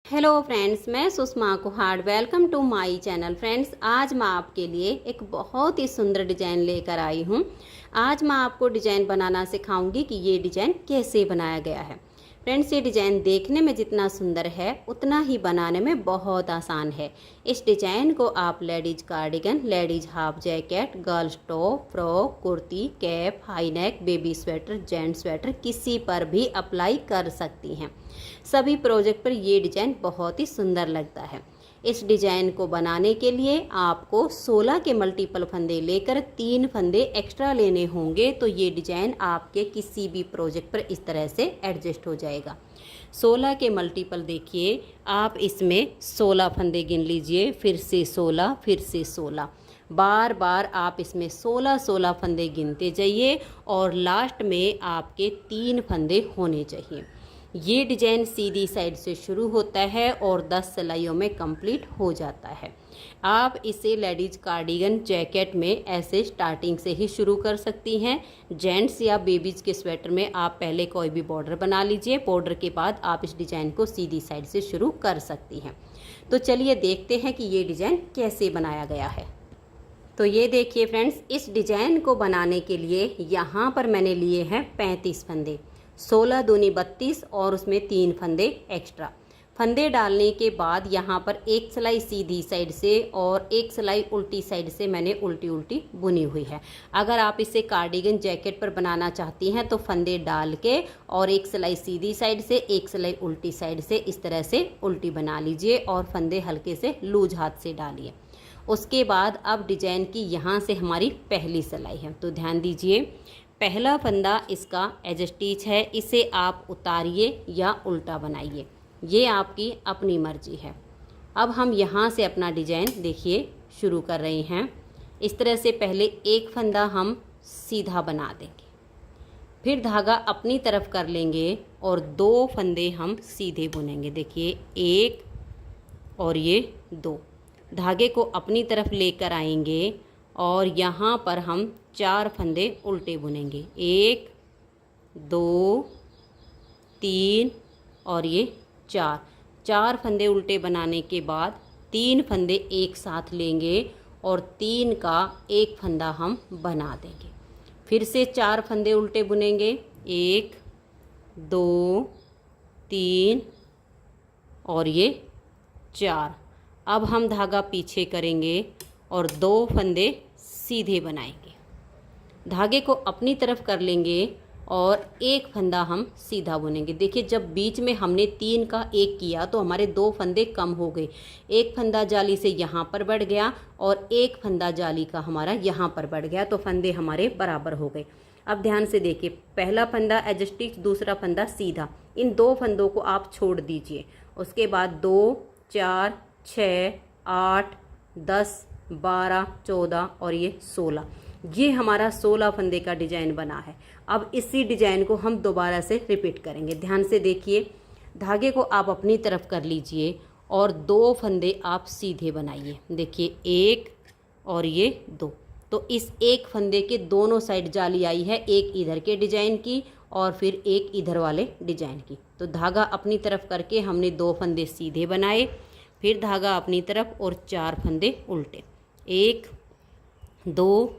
Hello friends, मैं Sushma Kuhar. Welcome to my channel. Friends, आज मैं आपके लिए एक बहुत ही सुंदर डिज़ाइन लेकर आई हूँ। आज मैं आपको डिज़ाइन बनाना सिखाऊंगी कि ये डिज़ाइन कैसे बनाया गया है। फ्रेंड्स, ये डिज़ाइन देखने में जितना सुंदर है उतना ही बनाने में बहुत आसान है। इस डिज़ाइन को आप ladies cardigan, ladies half jacket, girls top, frock, kurti, cap, high neck, baby sweater, gents sweater किसी पर भी अप्लाई कर सकती हैं। सभी प्रोजेक्ट पर ये डिज़ाइन बहुत ही सुंदर लगता है। इस डिज़ाइन को बनाने के लिए आपको 16 के मल्टीपल फंदे लेकर 3 फंदे एक्स्ट्रा लेने होंगे, तो ये डिज़ाइन आपके किसी भी प्रोजेक्ट पर इस तरह से एडजस्ट हो जाएगा। 16 के मल्टीपल देखिए, आप इसमें 16 फंदे गिन लीजिए, फिर से 16, फिर से 16। बार बार आप इसमें 16 फंदे गिनते जाइए और लास्ट में आपके 3 फंदे होने चाहिए। ये डिज़ाइन सीधी साइड से शुरू होता है और 10 सिलाइयों में कंप्लीट हो जाता है। आप इसे लेडीज कार्डिगन, जैकेट में ऐसे स्टार्टिंग से ही शुरू कर सकती हैं। जेंट्स या बेबीज के स्वेटर में आप पहले कोई भी बॉर्डर बना लीजिए। बॉर्डर के बाद आप इस डिज़ाइन को सीधी साइड से शुरू कर सकती हैं। तो चलिए देखते हैं कि ये डिज़ाइन कैसे बनाया गया है। तो ये देखिए फ्रेंड्स, इस डिज़ाइन को बनाने के लिए यहाँ पर मैंने लिए हैं 35 फंदे। 16 दूनी 32 और उसमें 3 फंदे एक्स्ट्रा। फंदे डालने के बाद यहाँ पर एक सिलाई सीधी साइड से और एक सिलाई उल्टी साइड से मैंने उल्टी उल्टी बुनी हुई है। अगर आप इसे कार्डिगन, जैकेट पर बनाना चाहती हैं तो फंदे डाल के और एक सिलाई सीधी साइड से, एक सिलाई उल्टी साइड से इस तरह से उल्टी बना लीजिए और फंदे हल्के से लूज हाथ से डालिए। उसके बाद अब डिज़ाइन की यहाँ से हमारी पहली सिलाई है, तो ध्यान दीजिए। पहला फंदा इसका एज स्टिच है, इसे आप उतारिए या उल्टा बनाइए, ये आपकी अपनी मर्जी है। अब हम यहाँ से अपना डिज़ाइन देखिए शुरू कर रहे हैं। इस तरह से पहले एक फंदा हम सीधा बना देंगे, फिर धागा अपनी तरफ कर लेंगे और 2 फंदे हम सीधे बुनेंगे। देखिए, 1 और ये 2। धागे को अपनी तरफ लेकर आएंगे और यहाँ पर हम 4 फंदे उल्टे बुनेंगे। 1 2 3 और ये 4 फंदे उल्टे बनाने के बाद 3 फंदे एक साथ लेंगे और 3 का एक फंदा हम बना देंगे। फिर से 4 फंदे उल्टे बुनेंगे। 1 2 3 और ये 4। अब हम धागा पीछे करेंगे और 2 फंदे सीधे बनाएंगे। धागे को अपनी तरफ कर लेंगे और एक फंदा हम सीधा बुनेंगे। देखिए, जब बीच में हमने 3 का 1 किया तो हमारे 2 फंदे कम हो गए। एक फंदा जाली से यहाँ पर बढ़ गया और एक फंदा जाली का हमारा यहाँ पर बढ़ गया, तो फंदे हमारे बराबर हो गए। अब ध्यान से देखिए, पहला फंदा एज स्टिच, दूसरा फंदा सीधा। इन 2 फंदों को आप छोड़ दीजिए। उसके बाद 2 4 6 8 10 12 14 और ये 16। ये हमारा 16 फंदे का डिज़ाइन बना है। अब इसी डिज़ाइन को हम दोबारा से रिपीट करेंगे। ध्यान से देखिए, धागे को आप अपनी तरफ कर लीजिए और 2 फंदे आप सीधे बनाइए। देखिए, 1 और ये 2। तो इस एक फंदे के दोनों साइड जाली आई है, एक इधर के डिज़ाइन की और फिर एक इधर वाले डिज़ाइन की। तो धागा अपनी तरफ करके हमने 2 फंदे सीधे बनाए, फिर धागा अपनी तरफ और 4 फंदे उल्टे। 1 2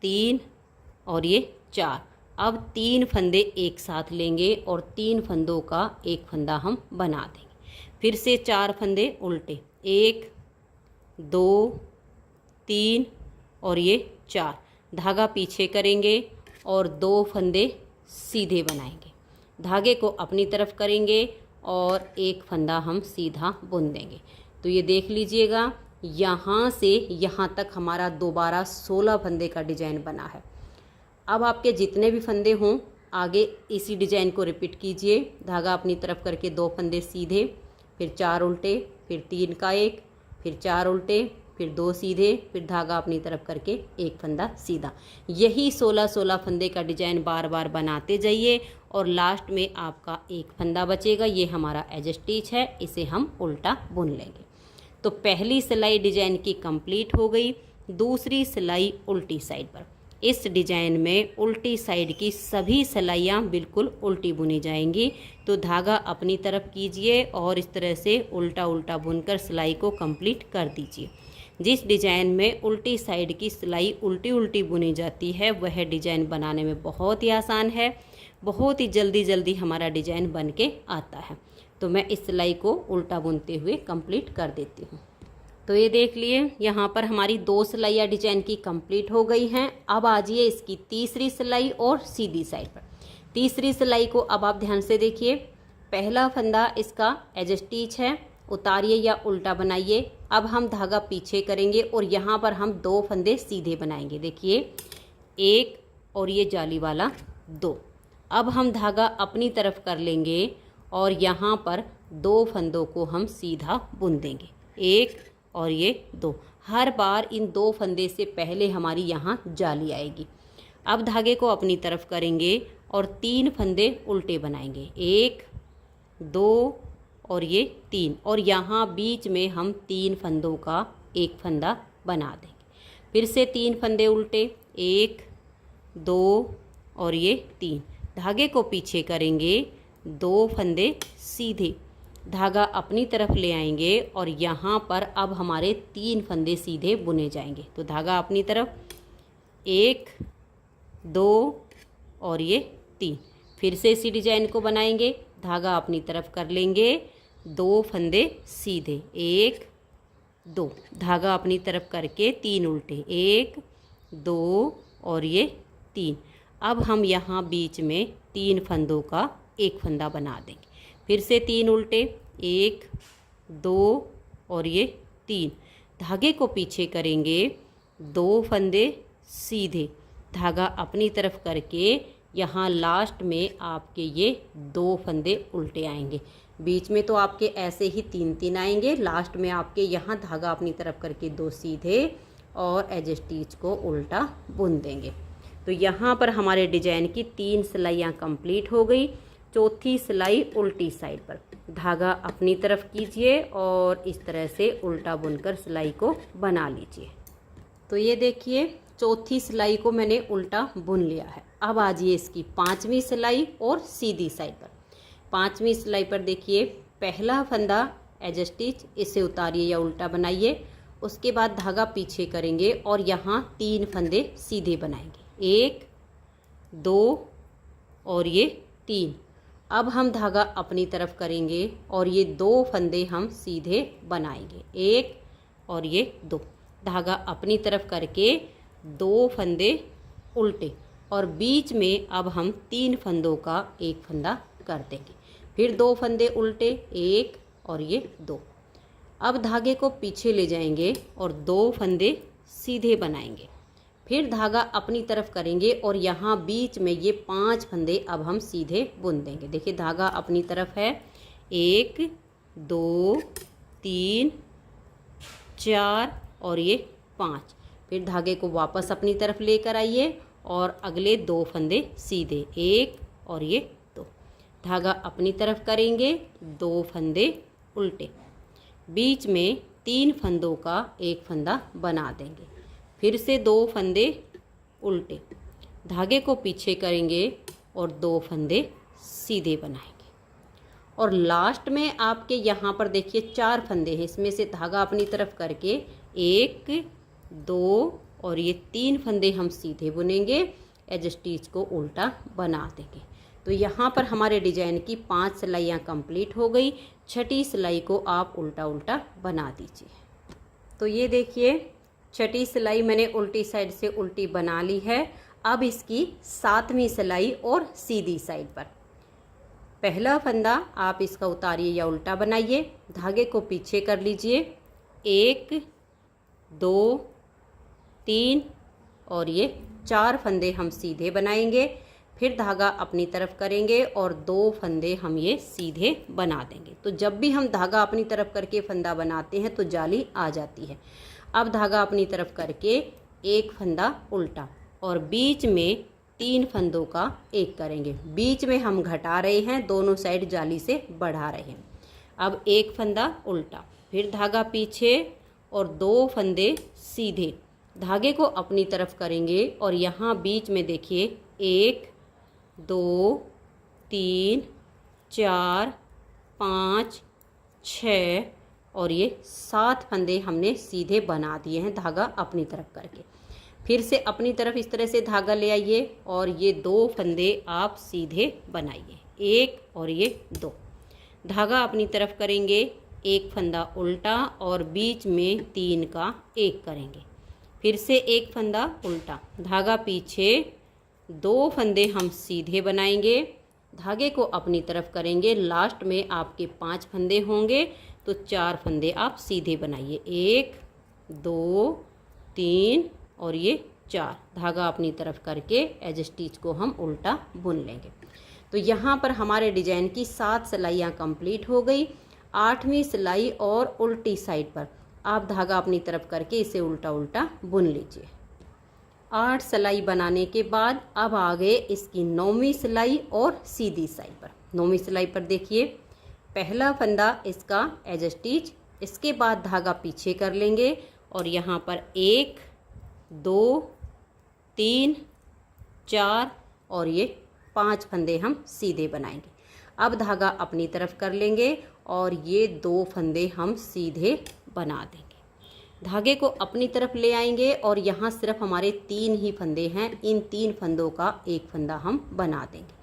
3 और ये 4। अब 3 फंदे एक साथ लेंगे और 3 फंदों का एक फंदा हम बना देंगे। फिर से 4 फंदे उल्टे। 1 2 3 और ये 4। धागा पीछे करेंगे और 2 फंदे सीधे बनाएंगे। धागे को अपनी तरफ करेंगे और एक फंदा हम सीधा बुन देंगे। तो ये देख लीजिएगा, यहाँ से यहाँ तक हमारा दोबारा 16 फंदे का डिज़ाइन बना है। अब आपके जितने भी फंदे हों आगे इसी डिज़ाइन को रिपीट कीजिए। धागा अपनी तरफ करके 2 फंदे सीधे, फिर 4 उल्टे, फिर 3 का 1, फिर 4 उल्टे, फिर 2 सीधे, फिर धागा अपनी तरफ करके एक फंदा सीधा। यही 16 फंदे का डिज़ाइन बार बार बनाते जाइए और लास्ट में आपका एक फंदा बचेगा। ये हमारा एज स्टिच है, इसे हम उल्टा बुन लेंगे। तो पहली सिलाई डिज़ाइन की कंप्लीट हो गई। दूसरी सिलाई उल्टी साइड पर। इस डिजाइन में उल्टी साइड की सभी सिलाइयाँ बिल्कुल उल्टी बुनी जाएंगी। तो धागा अपनी तरफ कीजिए और इस तरह से उल्टा उल्टा बुनकर सिलाई को कंप्लीट कर दीजिए। जिस डिजाइन में उल्टी साइड की सिलाई उल्टी उल्टी बुनी जाती है वह डिजाइन बनाने में बहुत ही आसान है, बहुत ही जल्दी जल्दी हमारा डिजाइन बन के आता है। तो मैं इस सिलाई को उल्टा बुनते हुए कंप्लीट कर देती हूँ। तो ये देख लिए, यहाँ पर हमारी 2 सिलाइयाँ डिजाइन की कंप्लीट हो गई हैं। अब आ जाइए इसकी तीसरी सिलाई और सीधी साइड पर। तीसरी सिलाई को अब आप ध्यान से देखिए। पहला फंदा इसका एज स्टिच है, उतारिए या उल्टा बनाइए। अब हम धागा पीछे करेंगे और यहाँ पर हम 2 फंदे सीधे बनाएंगे। देखिए 1 और ये जाली वाला 2। अब हम धागा अपनी तरफ कर लेंगे और यहाँ पर 2 फंदों को हम सीधा बुन देंगे, 1 और ये 2। हर बार इन 2 फंदे से पहले हमारी यहाँ जाली आएगी। अब धागे को अपनी तरफ करेंगे और 3 फंदे उल्टे बनाएंगे, 1 2 और ये 3। और यहाँ बीच में हम 3 फंदों का एक फंदा बना देंगे। फिर से 3 फंदे उल्टे, 1 2 और ये 3। धागे को पीछे करेंगे, 2 फंदे सीधे, धागा अपनी तरफ ले आएंगे और यहाँ पर अब हमारे 3 फंदे सीधे बुने जाएंगे। तो धागा अपनी तरफ, 1 2 और ये 3। फिर से इसी डिजाइन को बनाएंगे, धागा अपनी तरफ कर लेंगे, 2 फंदे सीधे, 1 2, धागा अपनी तरफ करके 3 उल्टे, 1 2 और ये 3। अब हम यहाँ बीच में 3 फंदों का एक फंदा बना देंगे। फिर से 3 उल्टे, 1 2 और ये 3। धागे को पीछे करेंगे, 2 फंदे सीधे, धागा अपनी तरफ करके यहाँ लास्ट में आपके ये 2 फंदे उल्टे आएंगे। बीच में तो आपके ऐसे ही 3 आएंगे, लास्ट में आपके यहाँ धागा अपनी तरफ करके 2 सीधे और एज स्टिच को उल्टा बुन देंगे। तो यहाँ पर हमारे डिजाइन की 3 सिलाइयाँ कंप्लीट हो गई। चौथी सिलाई उल्टी साइड पर, धागा अपनी तरफ कीजिए और इस तरह से उल्टा बुनकर सिलाई को बना लीजिए। तो ये देखिए, चौथी सिलाई को मैंने उल्टा बुन लिया है। अब आ जाइए इसकी 5वीं सिलाई और सीधी साइड पर। 5वीं सिलाई पर देखिए, पहला फंदा एज स्टिच, इसे उतारिए या उल्टा बनाइए। उसके बाद धागा पीछे करेंगे और यहाँ 3 फंदे सीधे बनाएंगे, 1 2 और ये 3। अब हम धागा अपनी तरफ करेंगे और ये 2 फंदे हम सीधे बनाएंगे, 1 और ये 2। धागा अपनी तरफ करके 2 फंदे उल्टे और बीच में अब हम 3 फंदों का एक फंदा कर देंगे। फिर 2 फंदे उल्टे, 1 और ये 2। अब धागे को पीछे ले जाएंगे और 2 फंदे सीधे बनाएंगे। फिर धागा अपनी तरफ करेंगे और यहाँ बीच में ये 5 फंदे अब हम सीधे बुन देंगे। देखिए धागा अपनी तरफ है, 1 2 3 4 और ये 5। फिर धागे को वापस अपनी तरफ लेकर आइए और अगले 2 फंदे सीधे, 1 और ये 2। धागा अपनी तरफ करेंगे, 2 फंदे उल्टे, बीच में 3 फंदों का एक फंदा बना देंगे। फिर से 2 फंदे उल्टे, धागे को पीछे करेंगे और 2 फंदे सीधे बनाएंगे। और लास्ट में आपके यहाँ पर देखिए 4 फंदे हैं, इसमें से धागा अपनी तरफ करके 1 2 और ये 3 फंदे हम सीधे बुनेंगे, एज स्टिच को उल्टा बना देंगे। तो यहाँ पर हमारे डिजाइन की 5 सिलाइयाँ कंप्लीट हो गई। 6ठी सिलाई को आप उल्टा उल्टा बना दीजिए। तो ये देखिए, 6ठी सिलाई मैंने उल्टी साइड से उल्टी बना ली है। अब इसकी 7वीं सिलाई और सीधी साइड पर, पहला फंदा आप इसका उतारिए या उल्टा बनाइए, धागे को पीछे कर लीजिए, 1 2 3 और ये 4 फंदे हम सीधे बनाएंगे। फिर धागा अपनी तरफ करेंगे और 2 फंदे हम ये सीधे बना देंगे। तो जब भी हम धागा अपनी तरफ करके फंदा बनाते हैं तो जाली आ जाती है। अब धागा अपनी तरफ करके एक फंदा उल्टा और बीच में 3 फंदों का एक करेंगे। बीच में हम घटा रहे हैं, दोनों साइड जाली से बढ़ा रहे हैं। अब एक फंदा उल्टा, फिर धागा पीछे और 2 फंदे सीधे, धागे को अपनी तरफ करेंगे और यहाँ बीच में देखिए 1 2 3 4 5 6 और ये 7 फंदे हमने सीधे बना दिए हैं धागा अपनी तरफ करके। फिर से अपनी तरफ इस तरह से धागा ले आइए और ये 2 फंदे आप सीधे बनाइए, 1 और ये 2। धागा अपनी तरफ करेंगे, 1 फंदा उल्टा और बीच में 3 का 1 करेंगे। फिर से 1 फंदा उल्टा, धागा पीछे, 2 फंदे हम सीधे बनाएंगे, धागे को अपनी तरफ करेंगे। लास्ट में आपके 5 फंदे होंगे तो 4 फंदे आप सीधे बनाइए, 1 2 3 और ये 4। धागा अपनी तरफ करके एज स्टिच को हम उल्टा बुन लेंगे। तो यहाँ पर हमारे डिजाइन की 7 सिलाइयाँ कंप्लीट हो गई। 8वीं सिलाई और उल्टी साइड पर आप धागा अपनी तरफ करके इसे उल्टा उल्टा बुन लीजिए। 8 सिलाई बनाने के बाद अब आ गए इसकी 9वीं सिलाई और सीधी साइड पर। 9वीं सिलाई पर देखिए, पहला फंदा इसका एज स्टिच, इसके बाद धागा पीछे कर लेंगे और यहाँ पर 1 2 3 4 और ये 5 फंदे हम सीधे बनाएंगे। अब धागा अपनी तरफ कर लेंगे और ये 2 फंदे हम सीधे बना देंगे। धागे को अपनी तरफ ले आएंगे और यहाँ सिर्फ हमारे 3 ही फंदे हैं, इन 3 फंदों का 1 फंदा हम बना देंगे।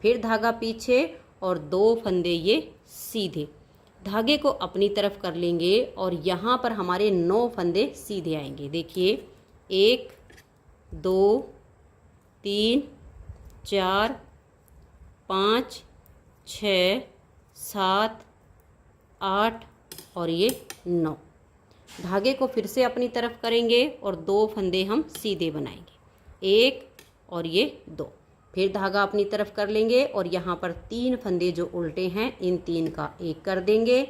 फिर धागा पीछे और 2 फंदे ये सीधे, धागे को अपनी तरफ कर लेंगे और यहाँ पर हमारे 9 फंदे सीधे आएंगे। देखिए 1 2 3 4 5 6 7 8 और ये 9। धागे को फिर से अपनी तरफ करेंगे और 2 फंदे हम सीधे बनाएंगे, 1 और ये 2। फिर धागा अपनी तरफ कर लेंगे और यहाँ पर 3 फंदे जो उल्टे हैं इन 3 का 1 कर देंगे।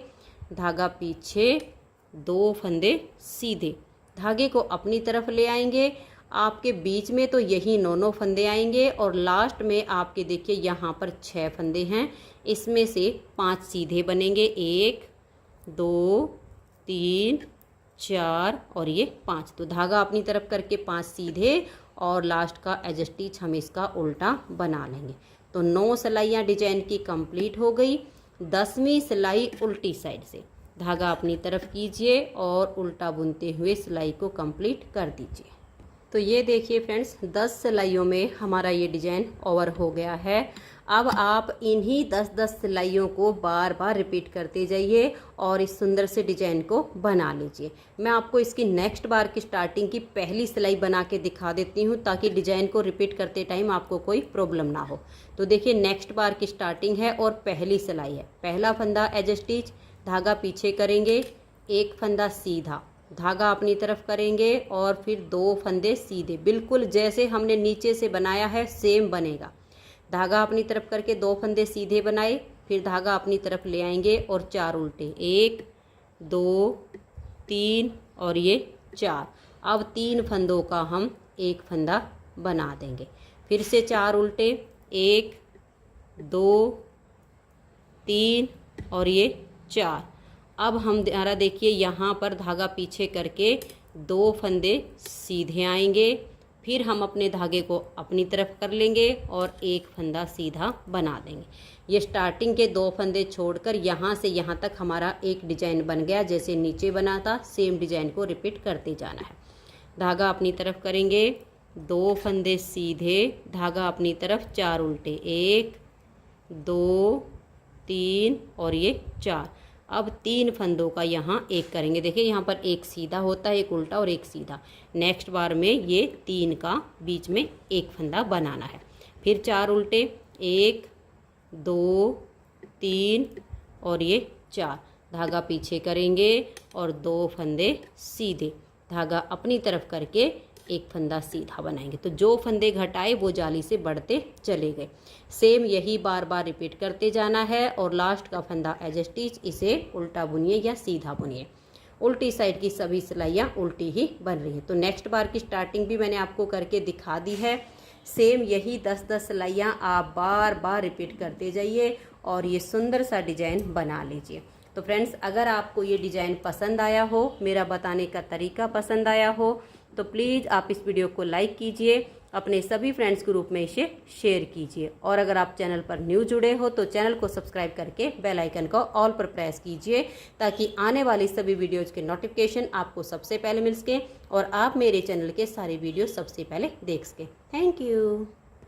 धागा पीछे, 2 फंदे सीधे, धागे को अपनी तरफ ले आएंगे। आपके बीच में तो यही 9 फंदे आएंगे और लास्ट में आपके देखिए यहाँ पर 6 फंदे हैं, इसमें से 5 सीधे बनेंगे, 1 2 3 4 और ये 5। तो धागा अपनी तरफ करके 5 सीधे और लास्ट का एज स्टिच हम इसका उल्टा बना लेंगे। तो 9 सिलाइयाँ डिजाइन की कंप्लीट हो गई। 10वीं सिलाई उल्टी साइड से धागा अपनी तरफ कीजिए और उल्टा बुनते हुए सिलाई को कंप्लीट कर दीजिए। तो ये देखिए फ्रेंड्स, 10 सिलाइयों में हमारा ये डिजाइन ओवर हो गया है। अब आप इन्हीं 10-10 सिलाइयों को बार बार रिपीट करते जाइए और इस सुंदर से डिजाइन को बना लीजिए। मैं आपको इसकी नेक्स्ट बार की स्टार्टिंग की पहली सिलाई बना के दिखा देती हूँ ताकि डिजाइन को रिपीट करते टाइम आपको कोई प्रॉब्लम ना हो। तो देखिए नेक्स्ट बार की स्टार्टिंग है और पहली सिलाई है। पहला फंदा एज स्टिच, धागा पीछे करेंगे, 1 फंदा सीधा, धागा अपनी तरफ करेंगे और फिर 2 फंदे सीधे, बिल्कुल जैसे हमने नीचे से बनाया है सेम बनेगा। धागा अपनी तरफ करके 2 फंदे सीधे बनाए, फिर धागा अपनी तरफ ले आएंगे और 4 उल्टे, 1 2 3 और ये 4। अब 3 फंदों का हम 1 फंदा बना देंगे। फिर से 4 उल्टे, 1 2 3 और ये 4। अब हम हमारा देखिए यहाँ पर धागा पीछे करके 2 फंदे सीधे आएंगे, फिर हम अपने धागे को अपनी तरफ कर लेंगे और 1 फंदा सीधा बना देंगे। ये स्टार्टिंग के 2 फंदे छोड़कर यहाँ से यहाँ तक हमारा एक डिजाइन बन गया। जैसे नीचे बना था सेम डिजाइन को रिपीट करते जाना है। धागा अपनी तरफ करेंगे, 2 फंदे सीधे, धागा अपनी तरफ, 4 उल्टे, 1 2 3 और ये 4। अब 3 फंदों का यहाँ 1 करेंगे। देखिए यहाँ पर 1 सीधा होता है, 1 उल्टा और 1 सीधा। नेक्स्ट बार में ये 3 का बीच में 1 फंदा बनाना है। फिर 4 उल्टे, 1 2 3 और ये 4। धागा पीछे करेंगे और 2 फंदे सीधे, धागा अपनी तरफ करके 1 फंदा सीधा बनाएंगे। तो जो फंदे घटाए वो जाली से बढ़ते चले गए। सेम यही बार बार रिपीट करते जाना है और लास्ट का फंदा एज स्टिच, इसे उल्टा बुनिए या सीधा बुनिए। उल्टी साइड की सभी सिलाइयाँ उल्टी ही बन रही हैं। तो नेक्स्ट बार की स्टार्टिंग भी मैंने आपको करके दिखा दी है। सेम यही 10-10 सिलाइयाँ आप बार बार रिपीट करते जाइए और ये सुंदर सा डिजाइन बना लीजिए। तो फ्रेंड्स, अगर आपको ये डिजाइन पसंद आया हो, मेरा बताने का तरीका पसंद आया हो, तो प्लीज़ आप इस वीडियो को लाइक कीजिए, अपने सभी फ्रेंड्स ग्रुप में इसे शेयर कीजिए। और अगर आप चैनल पर न्यू जुड़े हो तो चैनल को सब्सक्राइब करके बेल आइकन को ऑल पर प्रेस कीजिए, ताकि आने वाली सभी वीडियोज़ के नोटिफिकेशन आपको सबसे पहले मिल सके और आप मेरे चैनल के सारे वीडियो सबसे पहले देख सकें। Thank you.